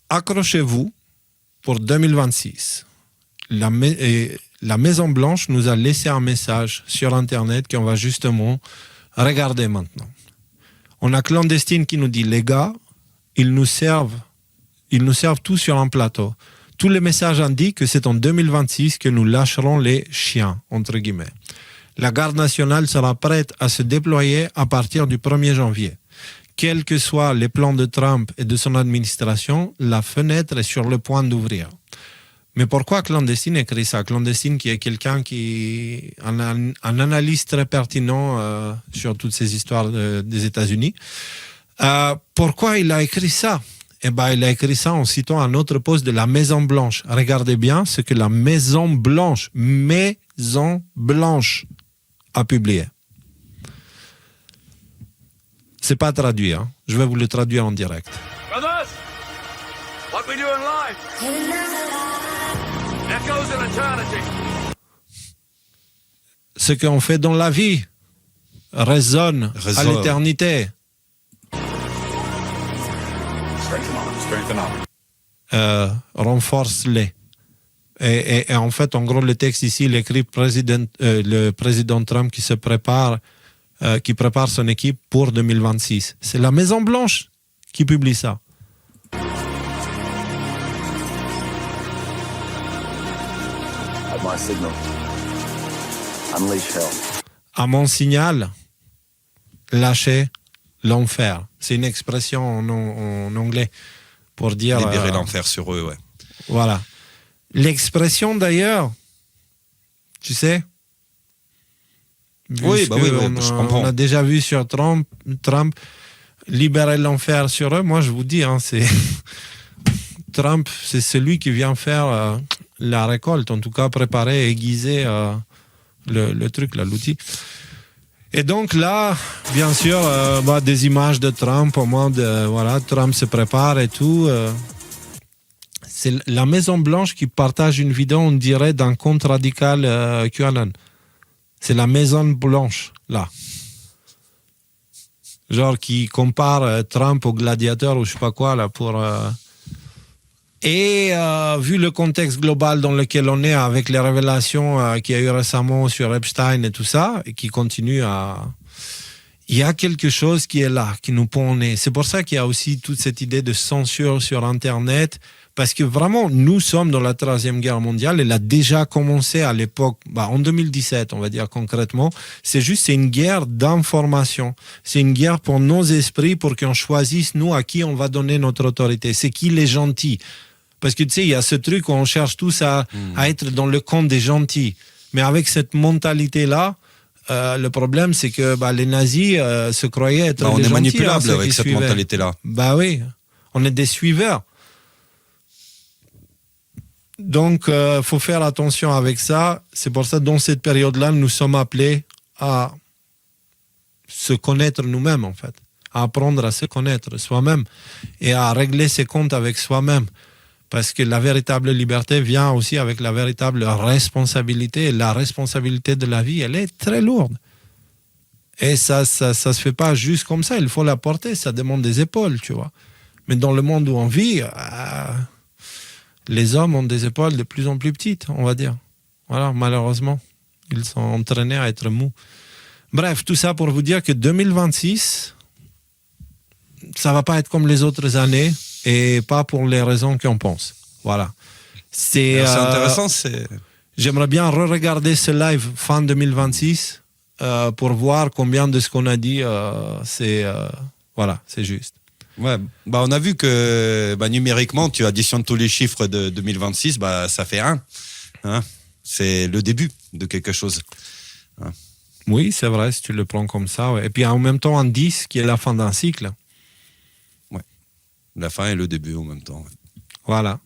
accrochez-vous pour 2026. La Maison-Blanche nous a laissé un message sur Internet qu'on va justement regarder maintenant. On a Clandestine qui nous dit, les gars, ils nous servent tous sur un plateau. Tous les messages indiquent que c'est en 2026 que nous lâcherons les chiens, entre guillemets. La garde nationale sera prête à se déployer à partir du 1er janvier. Quels que soient les plans de Trump et de son administration, la fenêtre est sur le point d'ouvrir. Mais pourquoi Clandestine écrit ça? Clandestine qui est quelqu'un qui un analyste très pertinent sur toutes ces histoires des États-Unis. Pourquoi il a écrit ça? Eh ben, il a écrit ça en citant un autre poste de la Maison-Blanche. Regardez bien ce que la Maison-Blanche a publié. C'est pas traduit, hein. Je vais vous le traduire en direct. Brothers, what we do in life echoes in eternity. Ce qu'on fait dans la vie résonne à l'éternité. Renforce-les. Et en fait, en gros, le texte ici, il écrit le président Trump qui prépare son équipe pour 2026. C'est la Maison-Blanche qui publie ça. At my signal, unleash hell. À mon signal, lâchez l'enfer. C'est une expression en anglais pour dire... Libérer l'enfer sur eux, ouais. Voilà. L'expression d'ailleurs, tu sais... Oui, je comprends. On a déjà vu sur Trump libérer l'enfer sur eux. Moi, je vous dis, c'est Trump, c'est celui qui vient faire la récolte, en tout cas préparer, aiguiser le truc, là, l'outil. Et donc là, bien sûr, des images de Trump, au moins Trump se prépare et tout. C'est la Maison-Blanche qui partage une vidéo, on dirait, d'un compte radical QAnon. C'est la Maison-Blanche, là. Genre qui compare Trump au gladiateur ou je sais pas quoi, là, pour... Et vu le contexte global dans lequel on est, avec les révélations qu'il y a eu récemment sur Epstein et tout ça, et qui continue à... Il y a quelque chose qui est là, qui nous pond au nez. C'est pour ça qu'il y a aussi toute cette idée de censure sur Internet, parce que vraiment, nous sommes dans la Troisième Guerre mondiale. Elle a déjà commencé à l'époque, en 2017, on va dire concrètement. C'est une guerre d'information. C'est une guerre pour nos esprits, pour qu'on choisisse, nous, à qui on va donner notre autorité. C'est qui les gentils. Parce que tu sais, il y a ce truc où on cherche tous à être dans le camp des gentils. Mais avec cette mentalité-là, le problème, c'est que les nazis se croyaient être les gentils. On est manipulable avec cette mentalité-là. Oui, on est des suiveurs. Donc, il faut faire attention avec ça. C'est pour ça, dans cette période-là, nous sommes appelés à se connaître nous-mêmes, en fait. À apprendre à se connaître soi-même et à régler ses comptes avec soi-même. Parce que la véritable liberté vient aussi avec la véritable responsabilité. Et la responsabilité de la vie, elle est très lourde. Et ça se fait pas juste comme ça. Il faut la porter. Ça demande des épaules, tu vois. Mais dans le monde où on vit... les hommes ont des épaules de plus en plus petites, on va dire. Voilà, malheureusement, ils sont entraînés à être mous. Bref, tout ça pour vous dire que 2026, ça va pas être comme les autres années et pas pour les raisons qu'on pense. Voilà. C'est intéressant. J'aimerais bien re-regarder ce live fin 2026 pour voir combien de ce qu'on a dit, c'est juste. Ouais, on a vu que numériquement, tu additionnes tous les chiffres de 2026, ça fait 1. Hein, c'est le début de quelque chose. Hein. Oui, c'est vrai, si tu le prends comme ça. Ouais. Et puis en même temps, un 10 qui est la fin d'un cycle. Ouais, la fin et le début en même temps. Ouais. Voilà.